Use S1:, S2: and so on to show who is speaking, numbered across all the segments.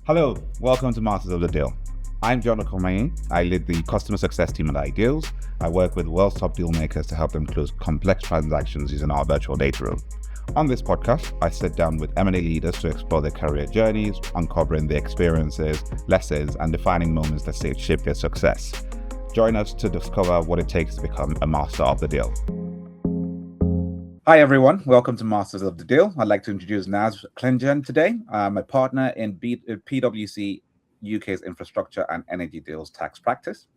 S1: Hello, welcome to Masters of the Deal. I'm John Okomayin. I lead the customer success team at Ideals. I work with world's top deal makers to help them close complex transactions using our virtual data room. On this podcast, I sit down with M&A leaders to explore their career journeys, uncovering their experiences, lessons, and defining moments that shape their success. Join us to discover what it takes to become a master of the deal. Hi, everyone. Welcome to Masters of the Deal. I'd like to introduce Naz Klendjian today. I'm a partner in PwC UK's infrastructure and energy deals tax practice.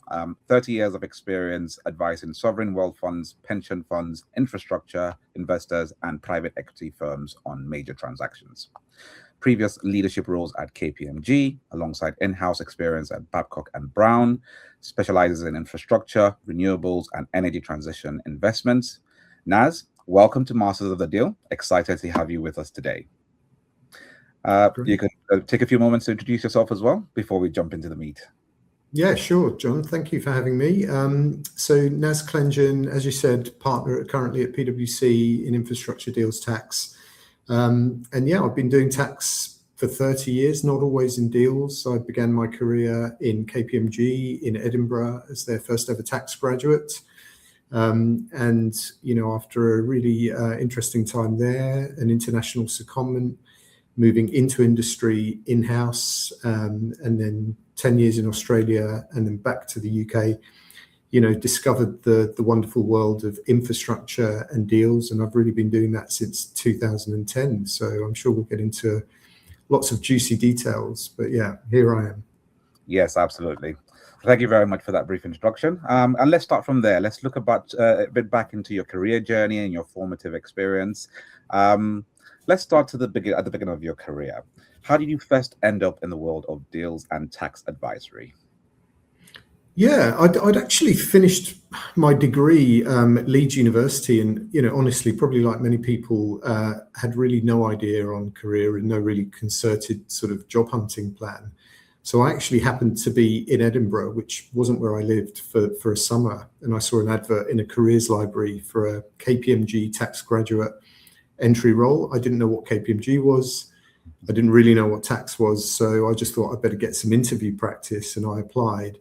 S1: 30 years of experience advising sovereign wealth funds, pension funds, infrastructure investors, and private equity firms on major transactions. Previous leadership roles at KPMG, alongside in-house experience at Babcock Brown, specializes in infrastructure, renewables, and energy transition investments. Naz, welcome to Masters of the Deal. Excited to have you with us today. You could take a few moments to introduce yourself as well before we jump into the meat.
S2: Yeah, sure, John. Thank you for having me. So Naz Klendjian, as you said, partner currently at PwC in infrastructure deals tax. And yeah, I've been doing tax for 30 years, not always in deals. I began my career in KPMG in Edinburgh as their first ever tax graduate. And, you know, after a really interesting time there, an international secondment, moving into industry in-house, and then 10 years in Australia and then back to the UK, you know, discovered the wonderful world of infrastructure and deals. And I've really been doing that since 2010. So I'm sure we'll get into lots of juicy details. But yeah, here I am.
S1: Yes, absolutely. Thank you very much for that brief introduction. And let's start from there. Let's look a bit back into your career journey and your formative experience. Let's start at the beginning of your career. How did you first end up in the world of deals and tax advisory?
S2: Yeah, I'd actually finished my degree at Leeds University, and you know, honestly, probably like many people, had really no idea on career and no really concerted sort of job hunting plan. So I actually happened to be in Edinburgh, which wasn't where I lived, for a summer, and I saw an advert in a careers library for a KPMG tax graduate entry role. I didn't know what KPMG was. I didn't really know what tax was, so I just thought I'd better get some interview practice, and I applied.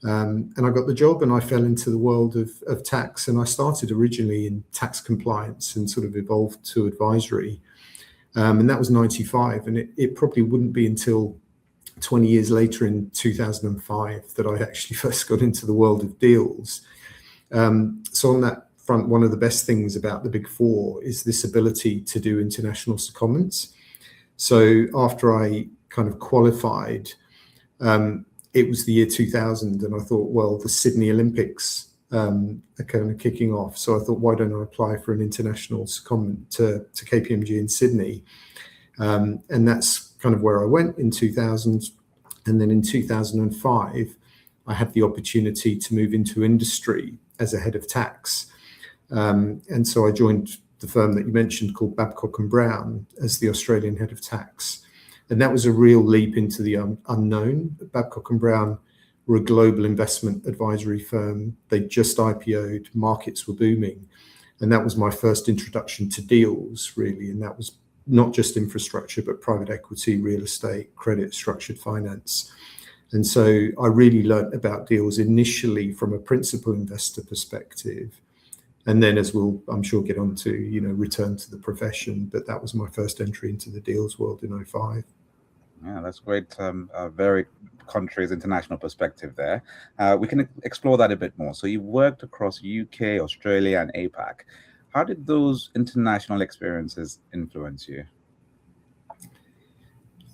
S2: And I got the job, and I fell into the world of tax, and I started originally in tax compliance and sort of evolved to advisory. And that was 95, and it probably wouldn't be until 20 years later in 2005 that I actually first got into the world of deals. So on that front, one of the best things about the Big Four is this ability to do international secondments. So after I kind of qualified, it was the year 2000, and I thought, well, the Sydney Olympics are kind of kicking off. So I thought, why don't I apply for an international secondment to KPMG in Sydney? And that's kind of where I went in 2000. And then in 2005, I had the opportunity to move into industry as a head of tax. And so I joined the firm that you mentioned called Babcock Brown as the Australian head of tax. And that was a real leap into the unknown. Babcock Brown were a global investment advisory firm. They just IPO'd, markets were booming. And that was my first introduction to deals, really. And that was not just infrastructure, but private equity, real estate, credit, structured finance. And so I really learned about deals initially from a principal investor perspective. And then, as I'm sure, get on to, you know, return to the profession. But that was my first entry into the deals world in 2005.
S1: Yeah, that's great. Very country's international perspective there. We can explore that a bit more. So you worked across UK, Australia, and APAC. How did those international experiences influence you?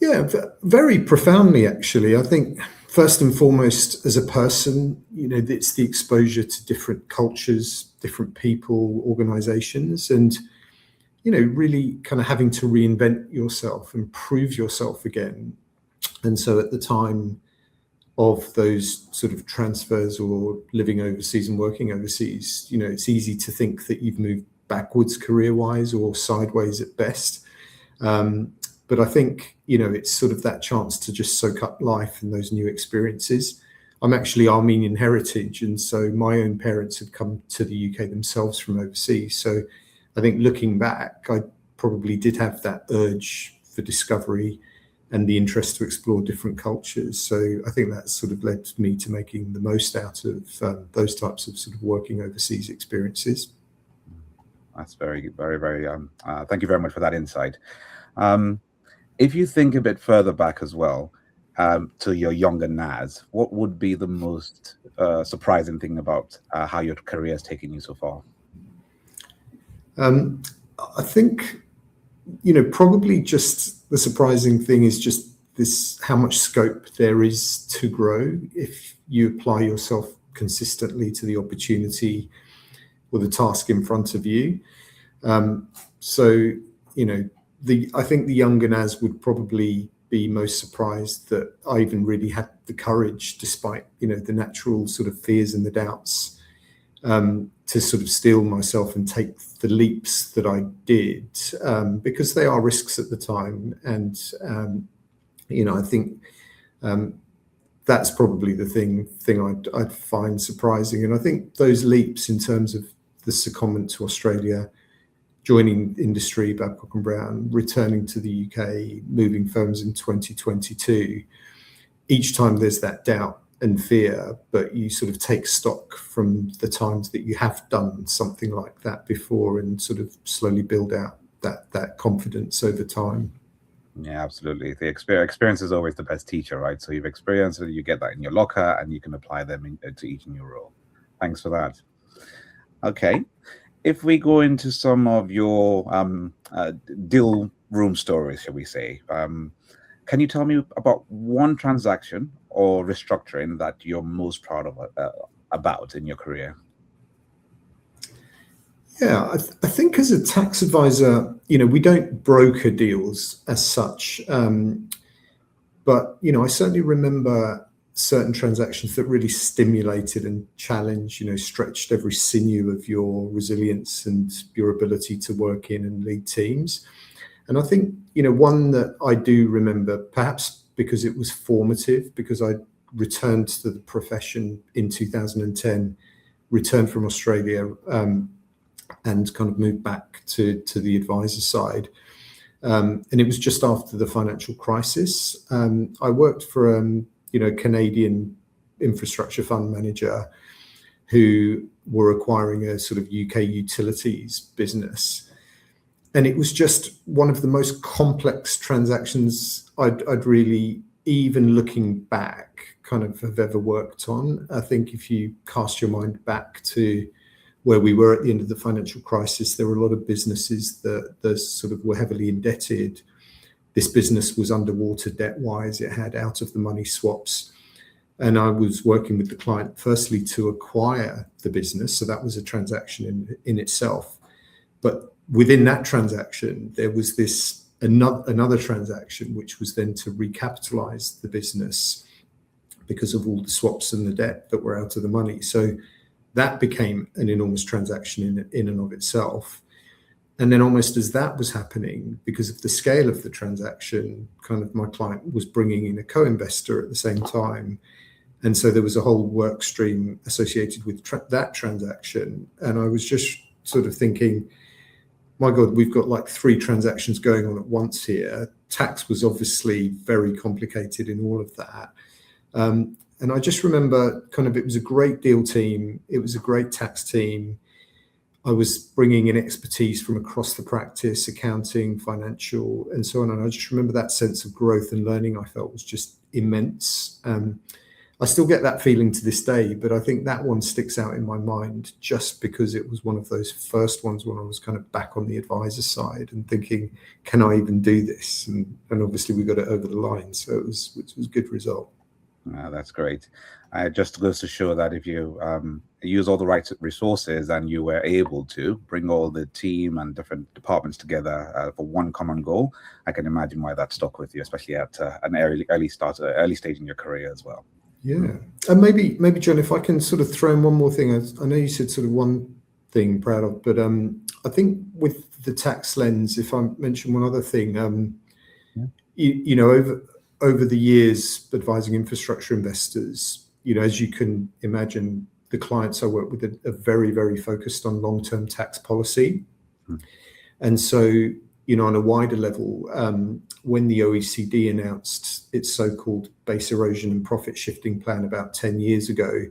S2: Yeah, very profoundly, actually. I think first and foremost, as a person, you know, it's the exposure to different cultures, different people, organizations, and, you know, really kind of having to reinvent yourself and prove yourself again. And so at the time of those sort of transfers or living overseas and working overseas, you know, it's easy to think that you've moved backwards career-wise or sideways at best. But I think, you know, it's sort of that chance to just soak up life and those new experiences. I'm actually Armenian heritage, and so my own parents had come to the UK themselves from overseas. So I think looking back, I probably did have that urge for discovery and the interest to explore different cultures. So I think that sort of led me to making the most out of those types of sort of working overseas experiences.
S1: That's very, very, very, thank you very much for that insight. If you think a bit further back as well, to your younger Naz, what would be the most surprising thing about how your career has taken you so far?
S2: I think, probably just the surprising thing is just this, how much scope there is to grow if you apply yourself consistently to the opportunity or the task in front of you. So, I think the younger Naz would probably be most surprised that I even really had the courage, despite, the natural sort of fears and the doubts, to sort of steel myself and take the leaps that I did, because they are risks at the time. And, I think that's probably the thing I'd find surprising. And I think those leaps in terms of the secondment to Australia, joining industry, Babcock Brown, returning to the UK, moving firms in 2022, each time there's that doubt and fear, but you sort of take stock from the times that you have done something like that before and sort of slowly build out that confidence over time.
S1: Yeah, absolutely. The experience is always the best teacher, right? So you've experienced it, you get that in your locker, and you can apply them to each new role. Thanks for that. Okay. If we go into some of your deal room stories, shall we say, can you tell me about one transaction or restructuring that you're most proud of about in your career?
S2: Yeah, I think as a tax advisor, we don't broker deals as such, but I certainly remember certain transactions that really stimulated and challenged, stretched every sinew of your resilience and your ability to work in and lead teams. And I think, one that I do remember, perhaps because it was formative, because I returned to the profession in 2010, returned from Australia, and kind of moved back to the advisor side. And it was just after the financial crisis. I worked for Canadian infrastructure fund manager who were acquiring a sort of UK utilities business. And it was just one of the most complex transactions I'd really, even looking back, kind of have ever worked on. I think if you cast your mind back to where we were at the end of the financial crisis, there were a lot of businesses that sort of were heavily indebted. This business was underwater debt-wise. It had out-of-the-money swaps. And I was working with the client, firstly, to acquire the business. So that was a transaction in itself. But within that transaction, there was another transaction, which was then to recapitalize the business because of all the swaps and the debt that were out of the money. So that became an enormous transaction in and of itself. And then almost as that was happening, because of the scale of the transaction, kind of my client was bringing in a co-investor at the same time. And so there was a whole work stream associated with that transaction. And I was just sort of thinking, my God, we've got like 3 transactions going on at once here. Tax was obviously very complicated in all of that. And I just remember it was a great deal team. It was a great tax team. I was bringing in expertise from across the practice, accounting, financial, and so on. And I just remember that sense of growth and learning I felt was just immense. I still get that feeling to this day, but I think that one sticks out in my mind just because it was one of those first ones when I was kind of back on the advisor side and thinking, can I even do this? And obviously we got it over the line. So it was a good result.
S1: That's great. Just goes to show that if you use all the right resources and you were able to bring all the team and different departments together for one common goal, I can imagine why that stuck with you, especially at an early stage in your career as well.
S2: Yeah. And maybe John, if I can sort of throw in one more thing. I know you said sort of one thing proud of, but I think with the tax lens, if I mention one other thing, over the years advising infrastructure investors, as you can imagine, the clients I work with are very, very focused on long-term tax policy. And so, on a wider level, when the OECD announced its so-called base erosion and profit shifting plan about 10 years ago,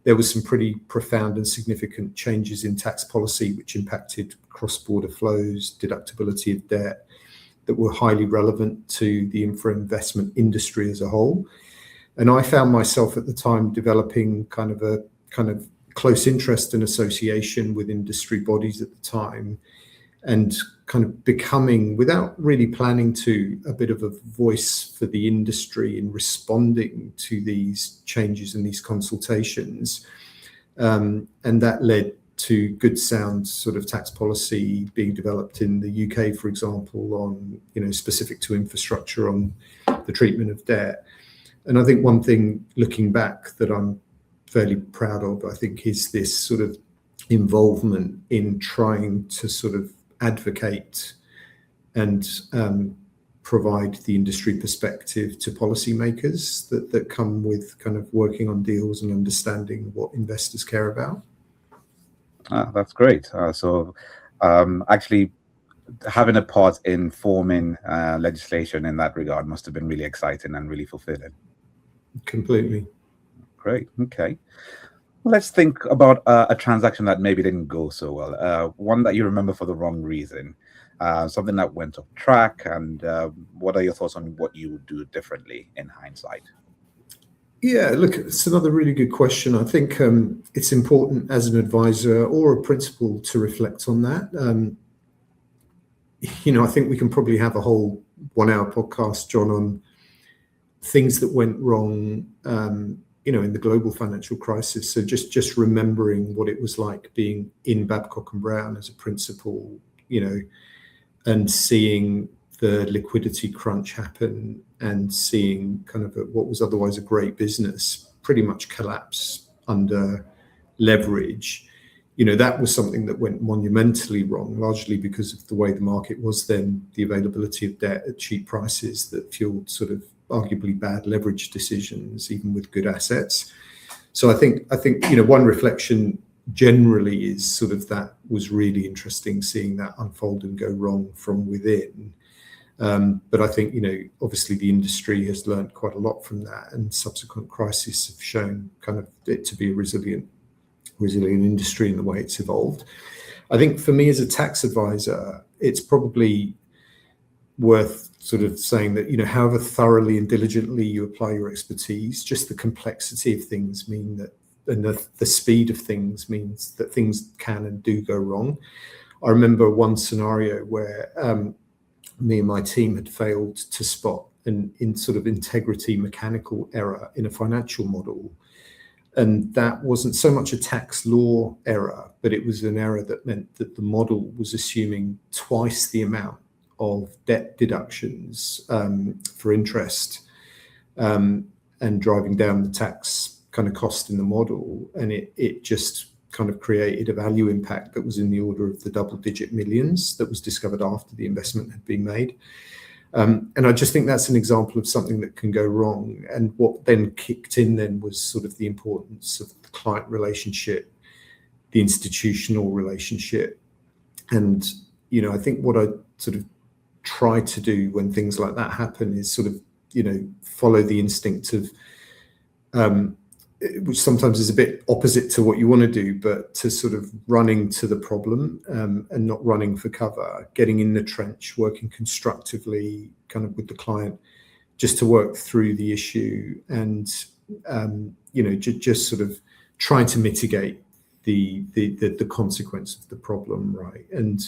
S2: there was some pretty profound and significant changes in tax policy which impacted cross-border flows, deductibility of debt, that were highly relevant to the infra investment industry as a whole. And I found myself at the time developing kind of close interest and association with industry bodies at the time, and kind of becoming, without really planning to, a bit of a voice for the industry in responding to these changes and these consultations. And that led to good sound sort of tax policy being developed in the UK, for example, on, specific to infrastructure, on the treatment of debt. And I think one thing looking back that I'm fairly proud of, I think, is this sort of involvement in trying to sort of advocate and provide the industry perspective to policymakers that come with kind of working on deals and understanding what investors care about.
S1: That's great. Actually having a part in forming legislation in that regard must have been really exciting and really fulfilling.
S2: Completely.
S1: Great. Okay. Let's think about a transaction that maybe didn't go so well, one that you remember for the wrong reason, something that went off track, and what are your thoughts on what you would do differently in hindsight?
S2: Yeah, look, it's another really good question. I think it's important as an advisor or a principal to reflect on that. I think we can probably have a whole 1-hour podcast, John, on things that went wrong in the global financial crisis. So just remembering what it was like being in Babcock and Brown as a principal, and seeing the liquidity crunch happen, and seeing kind of what was otherwise a great business pretty much collapse under leverage. That was something that went monumentally wrong, largely because of the way the market was then, the availability of debt at cheap prices that fueled sort of arguably bad leverage decisions, even with good assets. So I think one reflection generally is sort of that was really interesting, seeing that unfold and go wrong from within. But I think, obviously the industry has learned quite a lot from that, and subsequent crises have shown kind of it to be a resilient industry in the way it's evolved. I think for me as a tax advisor, it's probably worth sort of saying that, however thoroughly and diligently you apply your expertise, just the complexity of things mean that, and the speed of things means that things can and do go wrong. I remember one scenario where me and my team had failed to spot an sort of integrity mechanical error in a financial model. And that wasn't so much a tax law error, but it was an error that meant that the model was assuming twice the amount of debt deductions for interest, and driving down the tax kind of cost in the model. And it just kind of created a value impact that was in the order of the double-digit millions that was discovered after the investment had been made. And I just think that's an example of something that can go wrong. And what then kicked in then was sort of the importance of the client relationship, the institutional relationship. And, I think what I sort of try to do when things like that happen is sort of, follow the instinct of, which sometimes is a bit opposite to what you want to do, but to sort of running to the problem and not running for cover, getting in the trench, working constructively kind of with the client just to work through the issue, and, just sort of trying to mitigate the consequence of the problem, right? And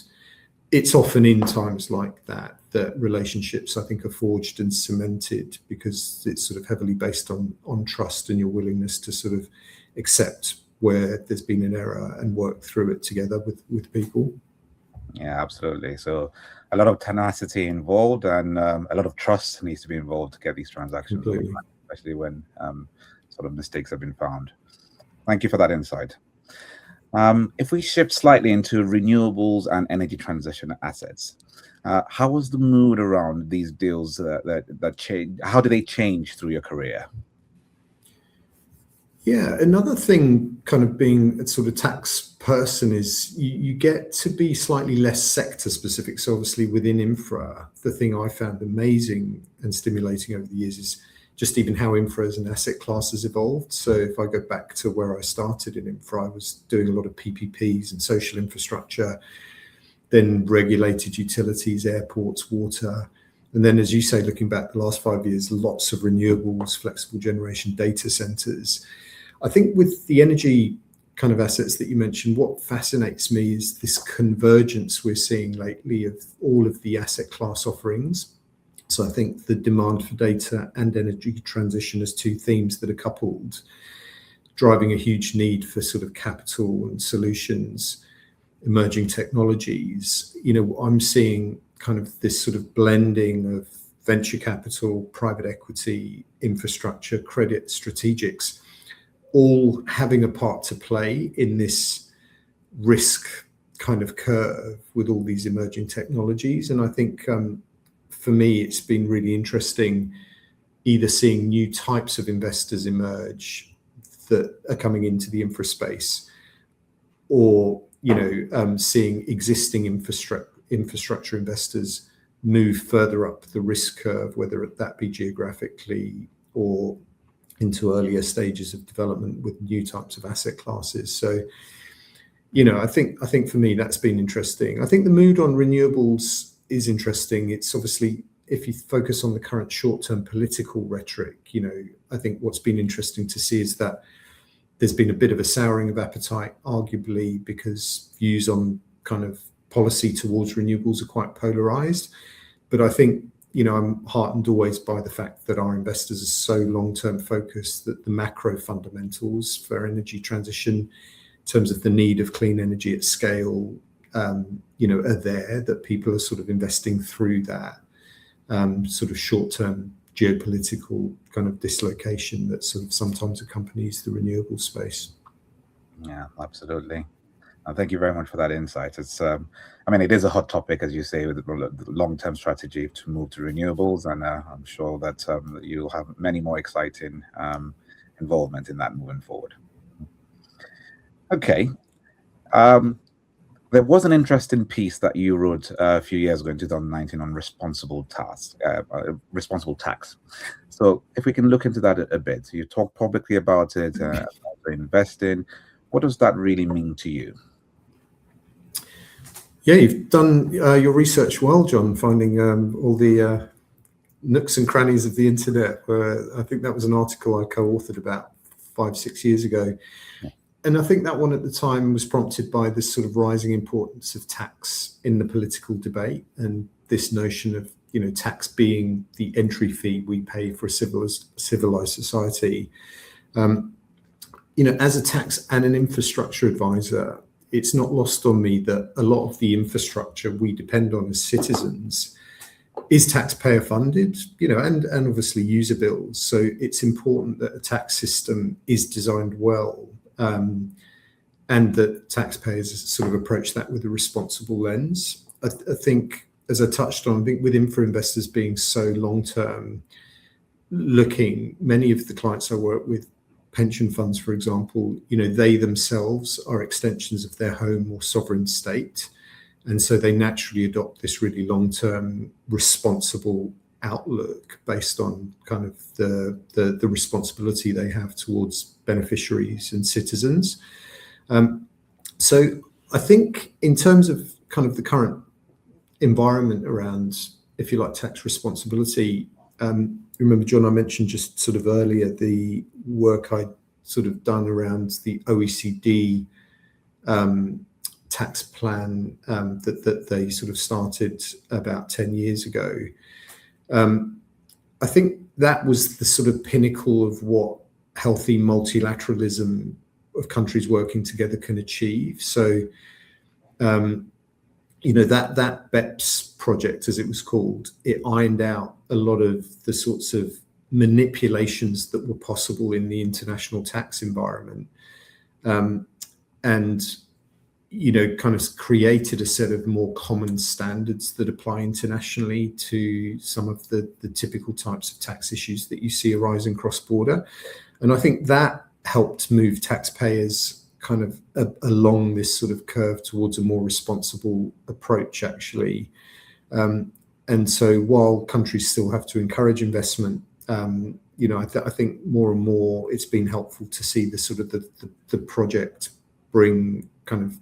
S2: it's often in times like that relationships, I think, are forged and cemented, because it's sort of heavily based on trust and your willingness to sort of accept where there's been an error and work through it together with people.
S1: Yeah, absolutely. So a lot of tenacity involved, and a lot of trust needs to be involved to get these transactions, especially when sort of mistakes have been found. Thank you for that insight. If we shift slightly into renewables and energy transition assets, how was the mood around these deals that change? How did they change through your career?
S2: Yeah, another thing, kind of being a sort of tax person is you get to be slightly less sector specific. So obviously within infra, the thing I found amazing and stimulating over the years is just even how infra as an asset class has evolved. So if I go back to where I started in infra, I was doing a lot of PPPs and social infrastructure, then regulated utilities, airports, water. And then, as you say, looking back the last 5 years, lots of renewables, flexible generation, data centers. I think with the energy kind of assets that you mentioned, what fascinates me is this convergence we're seeing lately of all of the asset class offerings. So I think the demand for data and energy transition as two themes that are coupled, driving a huge need for sort of capital and solutions, emerging technologies. I'm seeing kind of this sort of blending of venture capital, private equity, infrastructure, credit, strategics, all having a part to play in this risk kind of curve with all these emerging technologies. And I think for me, it's been really interesting either seeing new types of investors emerge that are coming into the infra space, or seeing existing infrastructure investors move further up the risk curve, whether that be geographically or into earlier stages of development with new types of asset classes. So, I think for me that's been interesting. I think the mood on renewables is interesting. It's obviously, if you focus on the current short-term political rhetoric, I think what's been interesting to see is that there's been a bit of a souring of appetite, arguably because views on kind of policy towards renewables are quite polarized. But I think, I'm heartened always by the fact that our investors are so long-term focused that the macro fundamentals for energy transition, in terms of the need of clean energy at scale, are there, that people are sort of investing through that sort of short-term geopolitical kind of dislocation that sort of sometimes accompanies the renewable space.
S1: Yeah, absolutely. Thank you very much for that insight. It's, it is a hot topic, as you say, with the long-term strategy to move to renewables, and I'm sure that you'll have many more exciting involvement in that moving forward. Okay. There was an interesting piece that you wrote a few years ago in 2019 on responsible tax. So if we can look into that a bit, you talk publicly about it, about investing. What does that really mean to you?
S2: Yeah, you've done your research well, John, finding all the nooks and crannies of the internet. I think that was an article I co-authored about 5-6 years ago. Yeah. And I think that one at the time was prompted by this sort of rising importance of tax in the political debate, and this notion of, tax being the entry fee we pay for a civilized society. As a tax and an infrastructure advisor, it's not lost on me that a lot of the infrastructure we depend on as citizens is taxpayer funded, and obviously user bills. So it's important that a tax system is designed well, and that taxpayers sort of approach that with a responsible lens. I think, as I touched on, I think with infra investors being so long-term looking, many of the clients I work with, pension funds, for example, they themselves are extensions of their home or sovereign state. And so they naturally adopt this really long-term responsible outlook based on kind of the responsibility they have towards beneficiaries and citizens. So I think in terms of kind of the current environment around, if you like, tax responsibility, remember, John, I mentioned just sort of earlier the work I'd sort of done around the OECD tax plan that they sort of started about 10 years ago. I think that was the sort of pinnacle of what healthy multilateralism of countries working together can achieve. So, that BEPS project, as it was called, it ironed out a lot of the sorts of manipulations that were possible in the international tax environment, and kind of created a set of more common standards that apply internationally to some of the typical types of tax issues that you see arising cross-border. And I think that helped move taxpayers kind of along this sort of curve towards a more responsible approach, actually. And so while countries still have to encourage investment, I think more and more it's been helpful to see the sort of the project bring kind of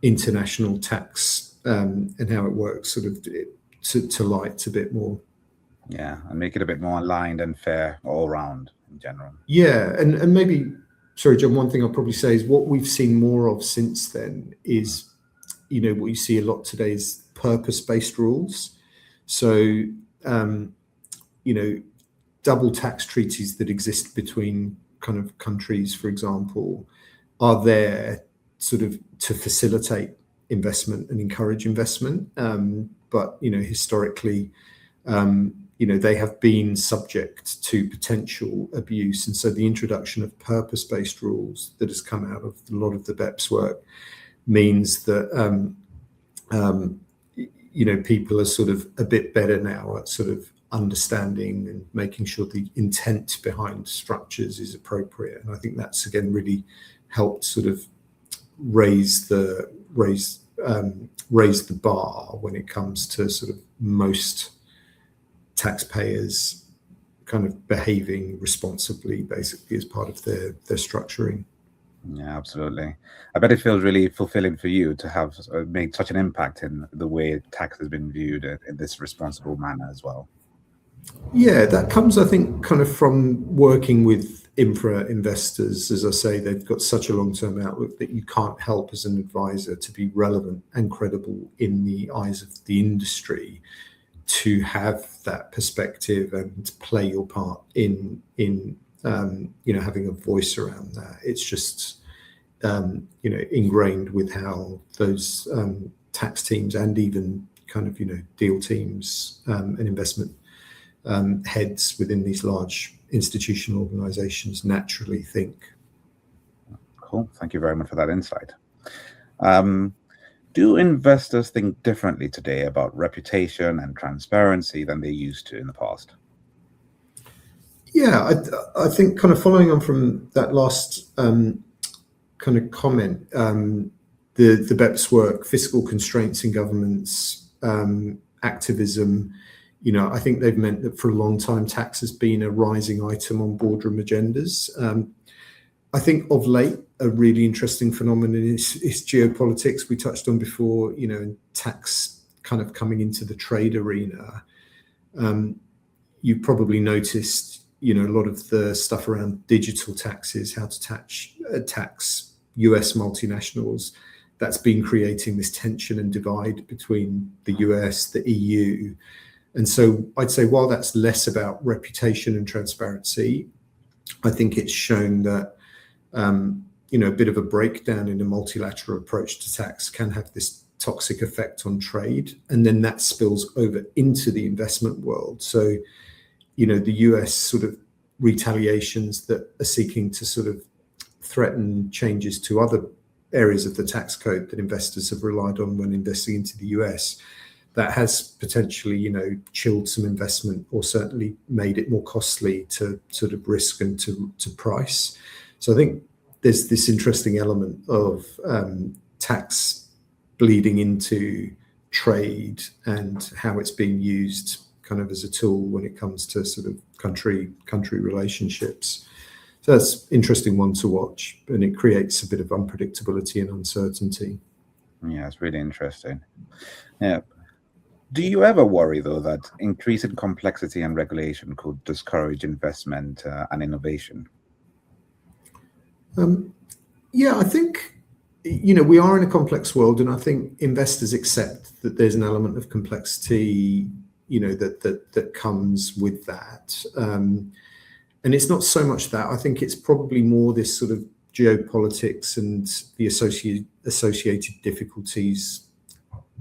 S2: international tax and how it works sort of to light a bit more.
S1: Yeah, and make it a bit more aligned and fair all around in general.
S2: Yeah, and maybe, sorry, John, one thing I'll probably say is what we've seen more of since then is, what you see a lot today is purpose-based rules. So, double tax treaties that exist between kind of countries, for example, are there sort of to facilitate investment and encourage investment. But, historically, they have been subject to potential abuse. And so the introduction of purpose-based rules that has come out of a lot of the BEPS work means that, people are sort of a bit better now at sort of understanding and making sure the intent behind structures is appropriate. And I think that's, again, really helped sort of raise the bar when it comes to sort of most taxpayers kind of behaving responsibly, basically, as part of their structuring.
S1: Yeah, absolutely. I bet it feels really fulfilling for you to have made such an impact in the way tax has been viewed in this responsible manner as well.
S2: Yeah, that comes, I think, kind of from working with infra investors. As I say, they've got such a long-term outlook that you can't help as an advisor to be relevant and credible in the eyes of the industry, to have that perspective and play your part in having a voice around that. It's just ingrained with how those tax teams and even kind of deal teams and investment heads within these large institutional organizations naturally think.
S1: Cool. Thank you very much for that insight. Do investors think differently today about reputation and transparency than they used to in the past?
S2: Yeah, I think kind of following on from that last kind of comment, the BEPS work, fiscal constraints in governments, activism, I think they've meant that for a long time tax has been a rising item on boardroom agendas. I think of late, a really interesting phenomenon is geopolitics. We touched on before, tax kind of coming into the trade arena. You probably noticed, a lot of the stuff around digital taxes, how to tax US multinationals. That's been creating this tension and divide between the US, the EU. And so I'd say while that's less about reputation and transparency, I think it's shown that a bit of a breakdown in a multilateral approach to tax can have this toxic effect on trade, and then that spills over into the investment world. So, the US sort of retaliations that are seeking to sort of threaten changes to other areas of the tax code that investors have relied on when investing into the US, that has potentially, chilled some investment or certainly made it more costly to sort of risk and to price. So I think there's this interesting element of tax bleeding into trade and how it's being used kind of as a tool when it comes to sort of country relationships. So that's an interesting one to watch, and it creates a bit of unpredictability and uncertainty.
S1: Yeah, it's really interesting. Yeah. Do you ever worry, though, that increasing complexity and regulation could discourage investment and innovation?
S2: Yeah, I think, we are in a complex world, and I think investors accept that there's an element of complexity, that comes with that. And it's not so much that. I think it's probably more this sort of geopolitics and the associated difficulties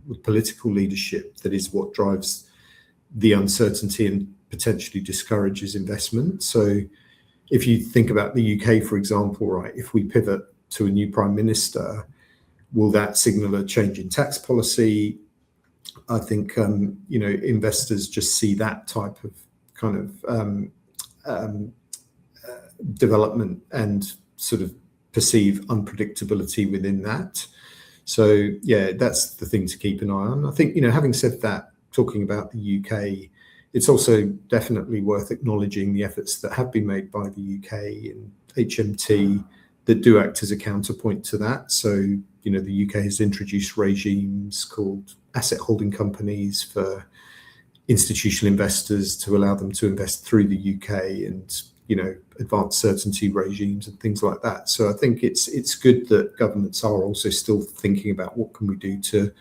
S2: with political leadership that is what drives the uncertainty and potentially discourages investment. So if you think about the UK, for example, right, if we pivot to a new prime minister, will that signal a change in tax policy? I think, investors just see that type of kind of development and sort of perceive unpredictability within that. So yeah, that's the thing to keep an eye on. I think, having said that, talking about the UK, it's also definitely worth acknowledging the efforts that have been made by the UK and HMT that do act as a counterpoint to that. So, the UK has introduced regimes called asset holding companies for institutional investors to allow them to invest through the UK, and advanced certainty regimes and things like that. So I think it's good that governments are also still thinking about what can we do to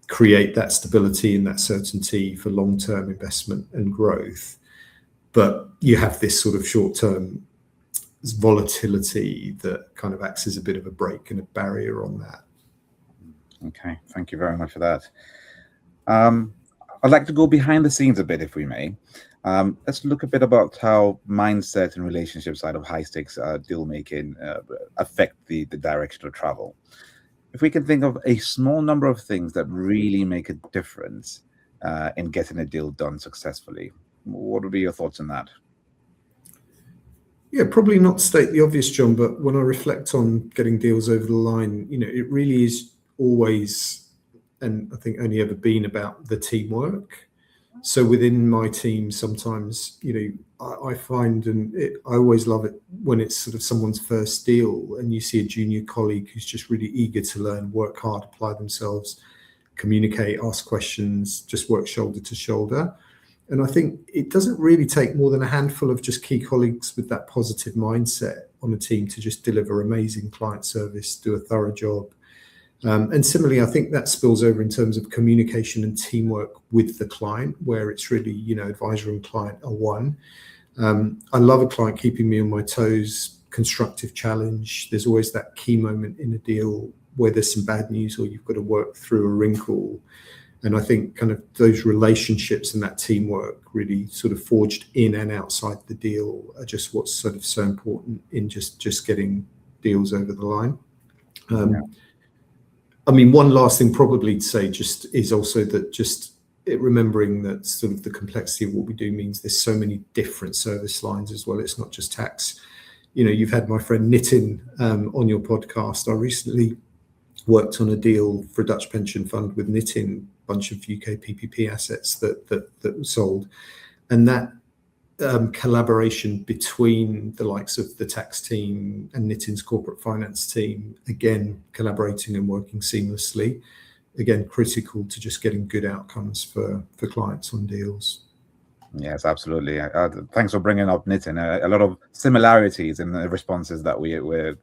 S2: create that stability and that certainty for long-term investment and growth. But you have this sort of short-term volatility that kind of acts as a bit of a brake and a barrier on that.
S1: Okay, thank you very much for that. I'd like to go behind the scenes a bit, if we may. Let's look a bit about how mindset and relationship side of high stakes deal making affect the direction of travel. If we can think of a small number of things that really make a difference in getting a deal done successfully, what would be your thoughts on that?
S2: Yeah, probably not to state the obvious, John, but when I reflect on getting deals over the line, it really is always, and I think only ever been, about the teamwork. So within my team, sometimes, I find, I always love it when it's sort of someone's first deal and you see a junior colleague who's just really eager to learn, work hard, apply themselves, communicate, ask questions, just work shoulder to shoulder. And I think it doesn't really take more than a handful of just key colleagues with that positive mindset on a team to just deliver amazing client service, do a thorough job. And similarly, I think that spills over in terms of communication and teamwork with the client, where it's really, advisor and client are one. I love a client keeping me on my toes, constructive challenge. There's always that key moment in a deal where there's some bad news or you've got to work through a wrinkle. And I think kind of those relationships and that teamwork really sort of forged in and outside the deal are just what's sort of so important in just getting deals over the line. I mean, one last thing probably to say just is also that remembering that sort of the complexity of what we do means there's so many different service lines as well. It's not just tax. You've had my friend Nitin on your podcast. I recently worked on a deal for a Dutch pension fund with Nitin, a bunch of UK PPP assets that were sold. And that collaboration between the likes of the tax team and Nitin's corporate finance team, again, collaborating and working seamlessly, again, critical to just getting good outcomes for clients on deals.
S1: Yes, absolutely. Thanks for bringing up Nitin. A lot of similarities in the responses that we're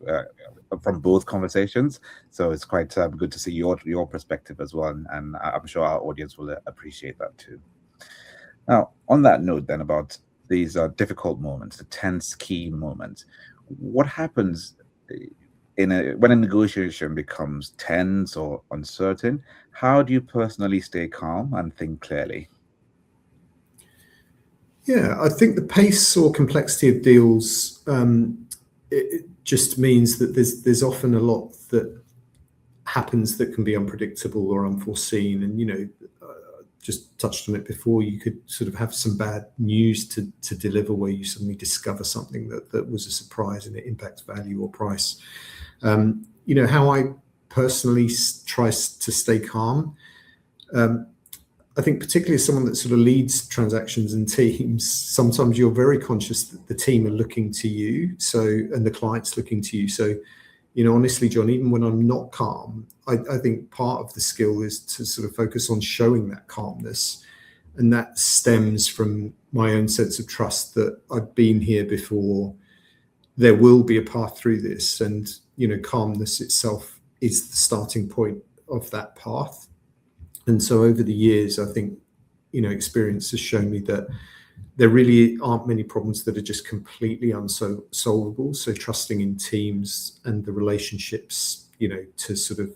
S1: from both conversations. So it's quite good to see your perspective as well. And I'm sure our audience will appreciate that too. Now, on that note then about these difficult moments, the tense key moments, what happens when a negotiation becomes tense or uncertain? How do you personally stay calm and think clearly?
S2: Yeah, I think the pace or complexity of deals, it just means that there's often a lot that happens that can be unpredictable or unforeseen. And, just touched on it before, you could sort of have some bad news to deliver where you suddenly discover something that was a surprise and it impacts value or price. How I personally try to stay calm. I think particularly as someone that sort of leads transactions and teams, sometimes you're very conscious that the team are looking to you, and the client's looking to you. So, honestly, John, even when I'm not calm, I think part of the skill is to sort of focus on showing that calmness. And that stems from my own sense of trust that I've been here before. There will be a path through this. And, calmness itself is the starting point of that path. And so over the years, I think, experience has shown me that there really aren't many problems that are just completely unsolvable. So trusting in teams and the relationships, to sort of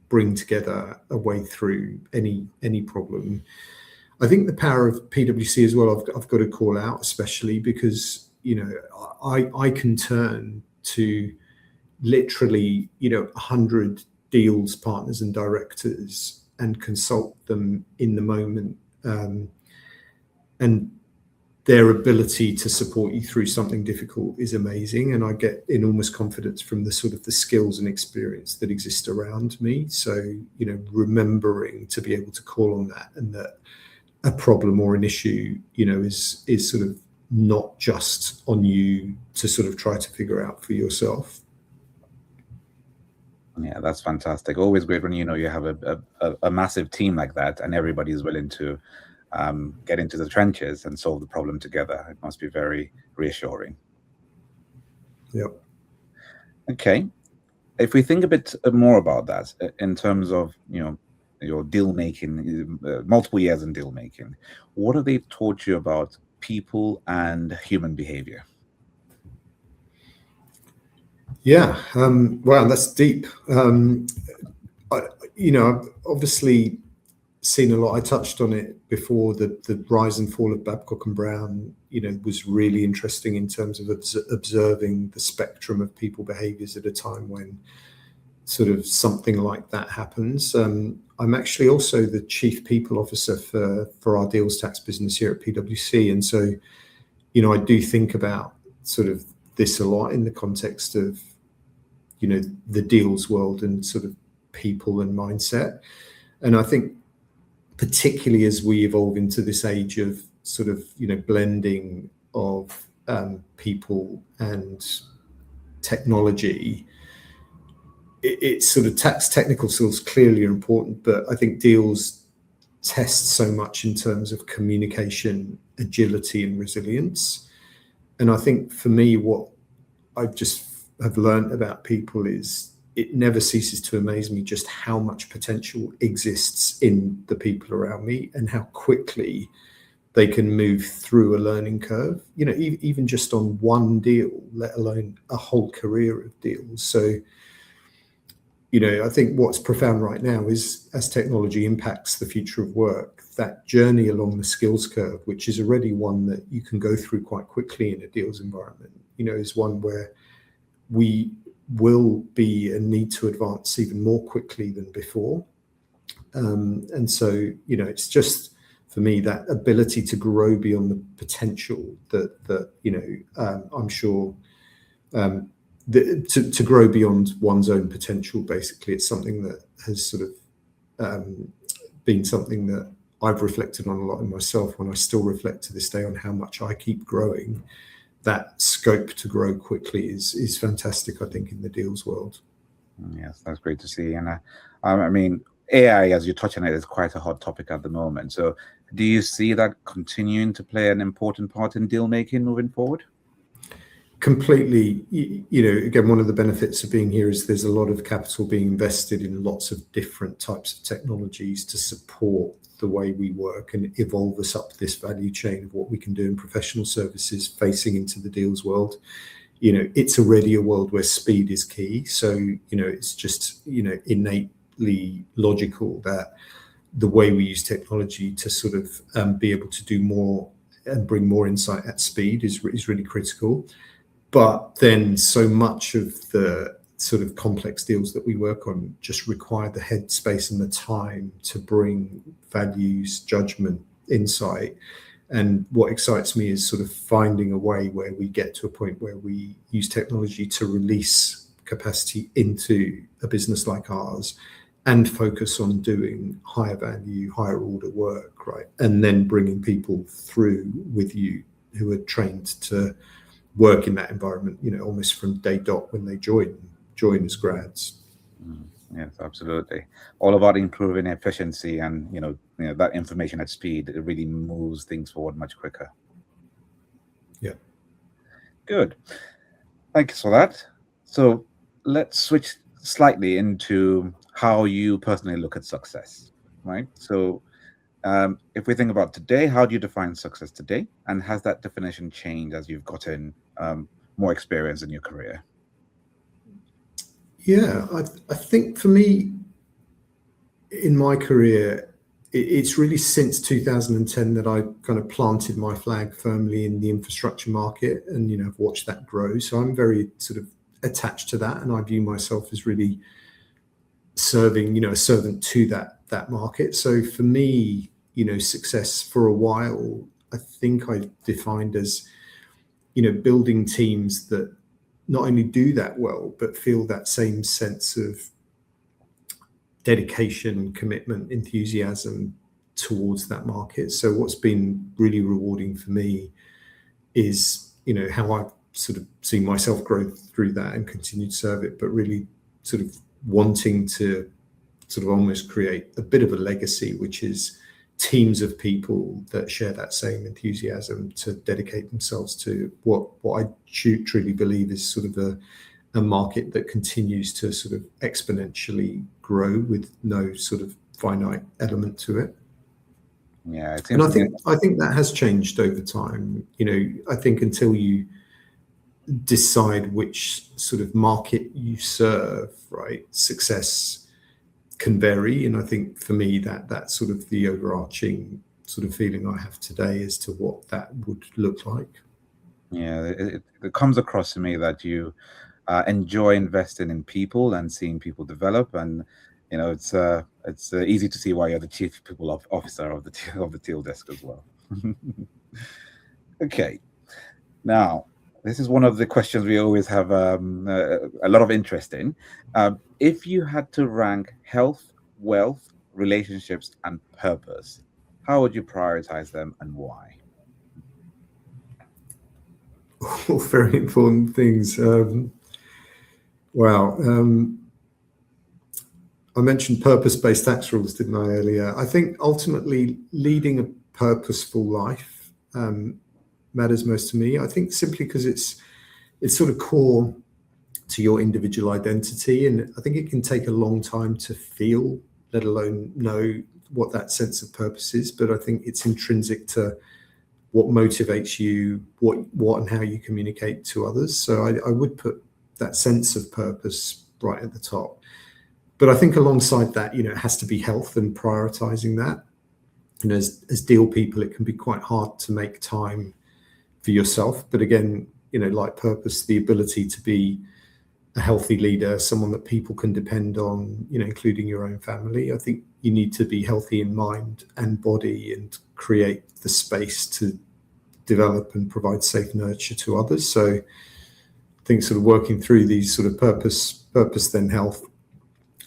S2: bring together a way through any problem. I think the power of PwC as well, I've got to call out, especially because, I can turn to literally, 100 deals, partners and directors and consult them in the moment. And their ability to support you through something difficult is amazing, and I get enormous confidence from the sort of the skills and experience that exist around me. So, remembering to be able to call on that, and that a problem or an issue, is sort of not just on you to sort of try to figure out for yourself.
S1: Yeah, that's fantastic. Always great when you have a massive team like that, and everybody is willing to get into the trenches and solve the problem together. It must be very reassuring.
S2: Yep.
S1: Okay. If we think a bit more about that in terms of, your deal making, multiple years in deal making, what have they taught you about people and human behavior?
S2: Yeah. Wow, that's deep. I've obviously seen a lot. I touched on it before. The rise and fall of Babcock and Brown, was really interesting in terms of observing the spectrum of people behaviors at a time when sort of something like that happens. I'm actually also the chief people officer for our deals tax business here at PwC, and so I do think about sort of this a lot in the context of the deals world and sort of people and mindset. And I think particularly as we evolve into this age of sort of blending of people and technology, it's sort of technical skills clearly are important, but I think deals test so much in terms of communication, agility, and resilience. And I think for me, what I just have learned about people is it never ceases to amaze me just how much potential exists in the people around me and how quickly they can move through a learning curve, even just on one deal, let alone a whole career of deals. So, I think what's profound right now is as technology impacts the future of work, that journey along the skills curve, which is already one that you can go through quite quickly in a deals environment, is one where we will be and need to advance even more quickly than before. And so, it's just, for me, that ability to grow beyond the potential that I'm sure, to grow beyond one's own potential, basically. It's something that has sort of been something that I've reflected on a lot in myself, when I still reflect to this day on how much I keep growing. That scope to grow quickly is fantastic, I think, in the deals world.
S1: Yes, that's great to see. And I mean, AI, as you touch on it, is quite a hot topic at the moment. So do you see that continuing to play an important part in deal making moving forward?
S2: Completely. Again, one of the benefits of being here is there's a lot of capital being invested in lots of different types of technologies to support the way we work and evolve us up this value chain of what we can do in professional services facing into the deals world. It's already a world where speed is key. So, it's just, innately logical that the way we use technology to sort of be able to do more and bring more insight at speed is really critical. But then so much of the sort of complex deals that we work on just require the headspace and the time to bring values, judgment, insight. And what excites me is sort of finding a way where we get to a point where we use technology to release capacity into a business like ours and focus on doing higher value, higher order work, right? And then bringing people through with you who are trained to work in that environment, almost from day dot when they join as grads.
S1: Yes, absolutely. All about improving efficiency and, that information at speed. It really moves things forward much quicker.
S2: Yeah.
S1: Good. Thanks for that. So let's switch slightly into how you personally look at success, right? So if we think about today, how do you define success today? And has that definition changed as you've gotten more experience in your career?
S2: Yeah, I think for me, in my career, it's really since 2010 that I kind of planted my flag firmly in the infrastructure market, and I've watched that grow. So I'm very sort of attached to that, and I view myself as really serving, a servant to that market. So for me, success for a while I think I defined as, building teams that not only do that well, but feel that same sense of dedication, commitment, enthusiasm towards that market. So what's been really rewarding for me is, how I've sort of seen myself grow through that and continue to serve it, but really sort of wanting to sort of almost create a bit of a legacy, which is teams of people that share that same enthusiasm to dedicate themselves to what I truly believe is sort of a market that continues to sort of exponentially grow with no sort of finite element to it.
S1: Yeah,
S2: and I think that has changed over time. I think until you decide which sort of market you serve, right, success can vary. And I think for me that's sort of the overarching sort of feeling I have today as to what that would look like.
S1: Yeah, it comes across to me that you enjoy investing in people and seeing people develop, and it's easy to see why you're the chief people officer of the teal desk as well. Okay, now this is one of the questions we always have a lot of interest in. If you had to rank health, wealth, relationships, and purpose, how would you prioritize them and why?
S2: All very important things. Wow. I mentioned purpose-based tax rules, didn't I, earlier? I think ultimately leading a purposeful life matters most to me. I think simply because it's sort of core to your individual identity, and I think it can take a long time to feel, let alone know what that sense of purpose is. But I think it's intrinsic to what motivates you, what and how you communicate to others. So I would put that sense of purpose right at the top. But I think alongside that, it has to be health and prioritizing that. As deal people, it can be quite hard to make time for yourself. But again, like purpose, the ability to be a healthy leader, someone that people can depend on, including your own family. I think you need to be healthy in mind and body and create the space to develop and provide safe nurture to others. So I think sort of working through these sort of purpose then health.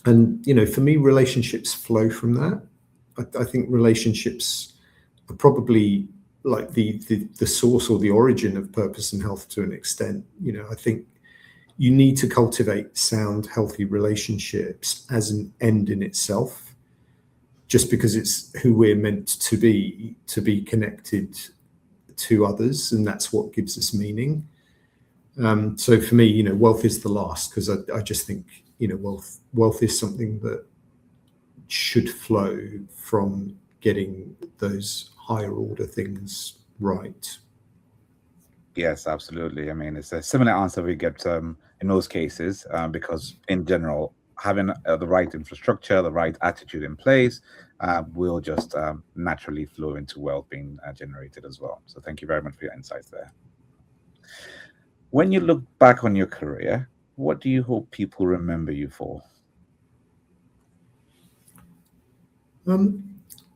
S2: And, for me, relationships flow from that. I think relationships are probably like the source or the origin of purpose and health to an extent. I think you need to cultivate sound, healthy relationships as an end in itself, just because it's who we're meant to be connected to others, and that's what gives us meaning. So for me, wealth is the last, because I just think, wealth is something that should flow from getting those higher order things right.
S1: Yes, absolutely. I mean, it's a similar answer we get in most cases, because in general, having the right infrastructure, the right attitude in place will just naturally flow into wealth being generated as well. So thank you very much for your insights there. When you look back on your career, what do you hope people remember you for?
S2: I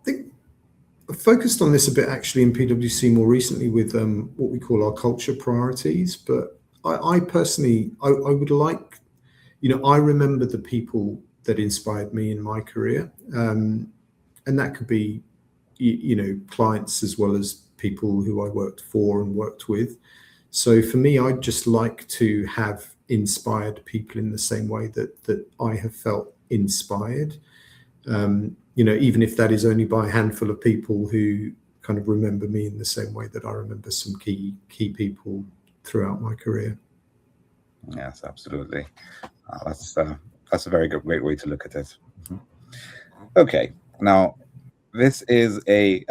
S2: think I focused on this a bit actually in PwC more recently with what we call our culture priorities. But I personally, I would like, I remember the people that inspired me in my career. And that could be, clients as well as people who I worked for and worked with. So for me, I'd just like to have inspired people in the same way that I have felt inspired. Even if that is only by a handful of people who kind of remember me in the same way that I remember some key people throughout my career.
S1: Yes, absolutely. That's a very great way to look at it. Mm-hmm. Okay, now this is a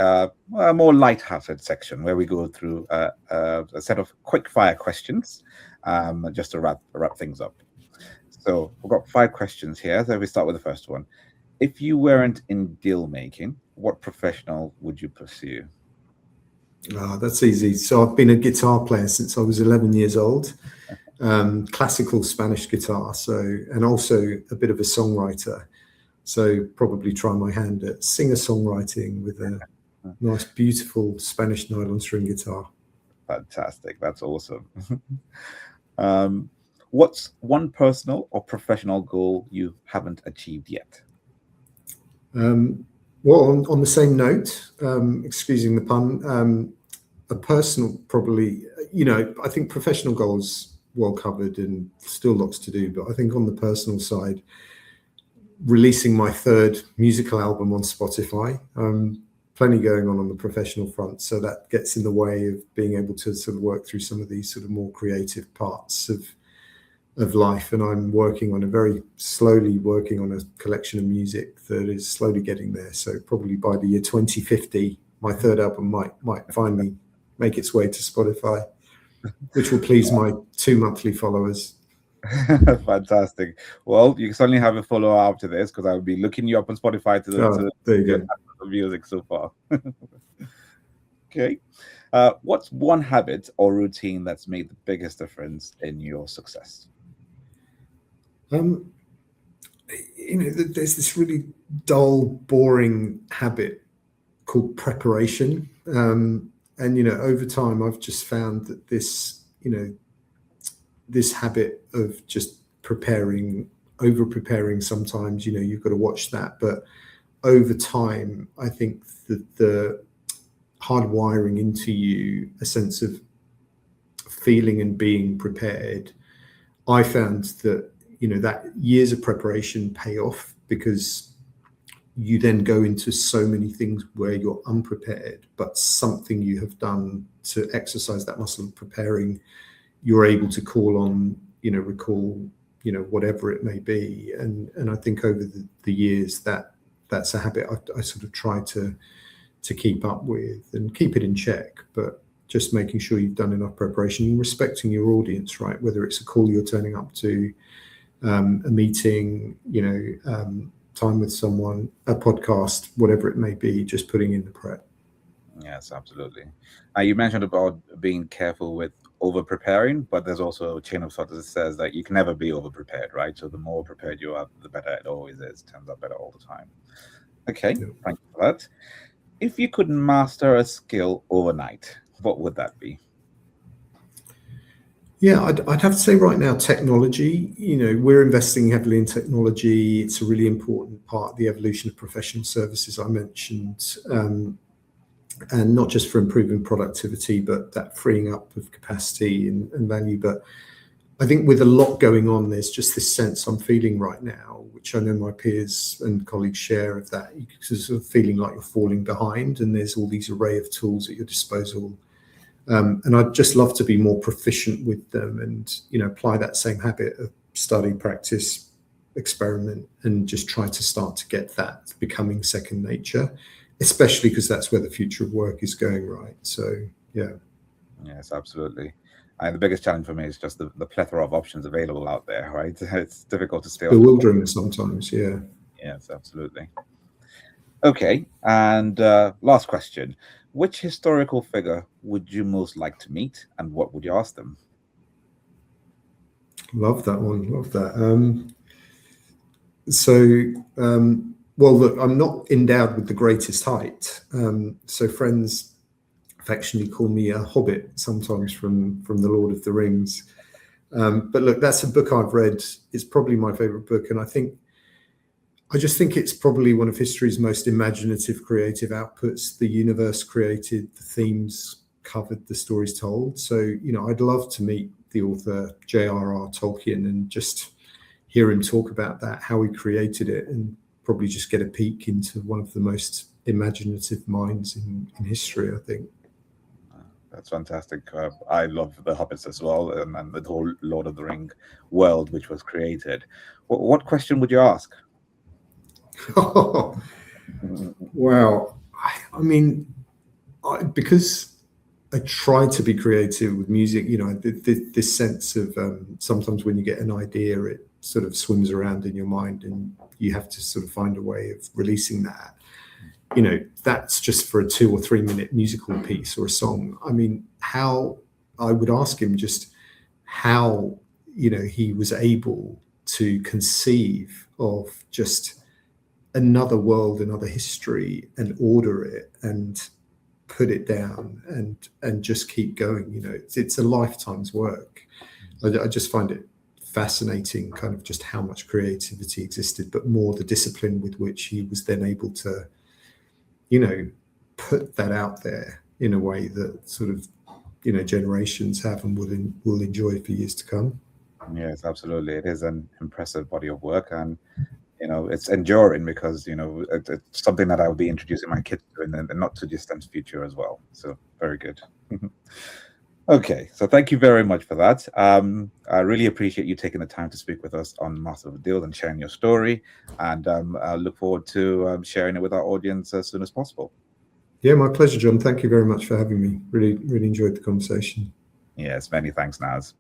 S1: more light-hearted section where we go through a set of quick-fire questions, just to wrap things up. So we've got 5 questions here. So we start with the first one. If you weren't in deal making, what professional would you pursue?
S2: That's easy. So I've been a guitar player since I was 11 years old, classical Spanish guitar. And also a bit of a songwriter. So probably try my hand at singer-songwriting with Nice, beautiful Spanish nylon string guitar.
S1: Fantastic. That's awesome. What's one personal or professional goal you haven't achieved yet?
S2: Well, on the same note, excusing the pun, a personal probably, I think professional goals well covered and still lots to do. But I think on the personal side, releasing my third musical album on Spotify, plenty going on the professional front. So that gets in the way of being able to sort of work through some of these sort of more creative parts of life. And I'm very slowly working on a collection of music that is slowly getting there. So probably by the year 2050, my third album might finally make its way to Spotify, which will please my 2 monthly followers.
S1: Fantastic. Well, you can certainly have a follow after this, because I will be looking you up on Spotify to
S2: there you go.
S1: The music so far. Okay. What's one habit or routine that's made the biggest difference in your success?
S2: There's this really dull, boring habit called preparation. And, over time, I've just found that this habit of just over preparing sometimes, you've got to watch that. But over time, I think that the hardwiring into you a sense of feeling and being prepared, I found that, that years of preparation pay off, because you then go into so many things where you're unprepared, but something you have done to exercise that muscle of preparing, you're able to call on, recall, whatever it may be. And I think over the years that's a habit I sort of try to keep up with and keep it in check, but just making sure you've done enough preparation and respecting your audience, right? Whether it's a call you're turning up to, a meeting, time with someone, a podcast, whatever it may be, just putting in the prep.
S1: Yes, absolutely. You mentioned about being careful with over preparing, but there's also a chain of thought that says that you can never be over prepared, right? So the more prepared you are, the better it always is. It turns out better all the time. Okay, yeah. Thank you for that. If you could master a skill overnight, what would that be?
S2: Yeah, I'd have to say right now, technology. We're investing heavily in technology. It's a really important part of the evolution of professional services I mentioned. And not just for improving productivity, but that freeing up of capacity and value. But I think with a lot going on, there's just this sense I'm feeling right now, which I know my peers and colleagues share, of that sort of feeling like you're falling behind, and there's all these array of tools at your disposal. And I'd just love to be more proficient with them and, apply that same habit of study, practice, experiment, and just try to start to get that becoming second nature, especially because that's where the future of work is going, right? So, yeah.
S1: Yes, absolutely. And the biggest challenge for me is just the plethora of options available out there, right? It's difficult to stay on.
S2: Bewildering sometimes, yeah.
S1: Yes, absolutely. Okay, and last question. Which historical figure would you most like to meet, and what would you ask them?
S2: Love that one, love that. Well, look, I'm not endowed with the greatest height. So friends affectionately call me a hobbit sometimes from the Lord of the Rings. But look, that's a book I've read. It's probably my favorite book. And I just think it's probably one of history's most imaginative, creative outputs. The universe created, the themes covered, the stories told. So, I'd love to meet the author J.R.R. Tolkien and just hear him talk about that, how he created it, and probably just get a peek into one of the most imaginative minds in history, I think.
S1: That's fantastic. I love the Hobbits as well, and the whole Lord of the Ring world which was created. What question would you ask?
S2: Oh, wow. Because I try to be creative with music, this sense of sometimes when you get an idea, it sort of swims around in your mind and you have to sort of find a way of releasing that. That's just for a 2 or 3 minute musical piece or a song. How I would ask him just how, he was able to conceive of just another world, another history, and order it and put it down and just keep going. You know, it's a lifetime's work. I just find it fascinating, kind of just how much creativity existed, but more the discipline with which he was then able to, you know, put that out there in a way that sort of, you know, generations have and will enjoy for years to come.
S1: Yes, absolutely. It is an impressive body of work, and you know, it's enduring because, you know, it's something that I'll be introducing my kids to in the not too distant future as well. So very good. Okay, so thank you very much for that. I really appreciate you taking the time to speak with us on Master of the Deal and sharing your story. And I look forward to sharing it with our audience as soon as possible.
S2: Yeah, my pleasure, John. Thank you very much for having me. Really enjoyed the conversation.
S1: Yes, many thanks, Naz.